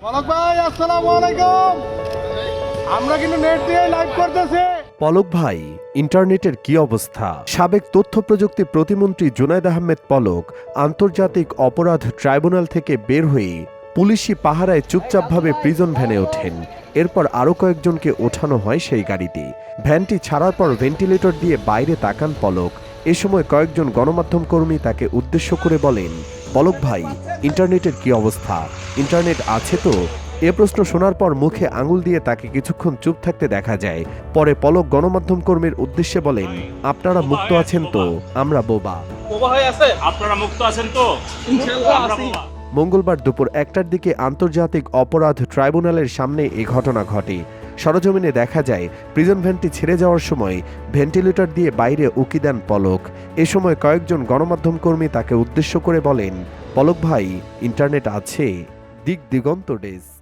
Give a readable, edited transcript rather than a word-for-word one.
পলক ভাই আসসালামু আলাইকুম। আমরা কিন্তু নেট দিয়ে লাইভ করতেছি। পলক ভাই, ইন্টারনেটের কি অবস্থা? সাবেক তথ্য প্রযুক্তি প্রতিমন্ত্রী জুনায়েদ আহমেদ পলক আন্তর্জাতিক অপরাধ ট্রাইব্যুনাল থেকে বের হয়ে পুলিশি পাহারায় চুপচাপভাবে প্রিজন ভ্যানে ওঠেন। এরপর আরও কয়েকজনকে ওঠানো হয় সেই গাড়িতে। ভ্যানটি ছাড়ার পর ভেন্টিলেটর দিয়ে বাইরে তাকান পলক। এ সময় কয়েকজন গণমাধ্যম কর্মী তাকে উদ্দেশ্য করে বলেন, পলক ভাই, ইন্টারনেটের কি অবস্থা? ইন্টারনেট আছে তো? এ প্রশ্ন শোনার পর মুখে আঙুল দিয়ে তাকে কিছুক্ষণ চুপ থাকতে দেখা যায়। পরে পলক গণমাধ্যম কর্মীর উদ্দেশ্যে বলেন, আপনারা মুক্ত আছেন তো? আমরা বোবা। আপনারা মুক্ত আছেন তো? ইনশাআল্লাহ আছি। মঙ্গলবার দুপুর 1টার দিকে আন্তর্জাতিক অপরাধ ট্রাইব্যুনালের সামনে এই ঘটনা ঘটে। সরজমিনে দেখা যায়, প্রিজন ভ্যানটি ছেড়ে যাওয়ার সময় ভেন্টিলেটর দিয়ে বাইরে উকি দেন পলক। এ সময় কয়েকজন গণমাধ্যম কর্মী তাকে উদ্দেশ্য করে বলেন, পলক ভাই, ইন্টারনেট আছে? দিক দিগন্ত ডেস্ক।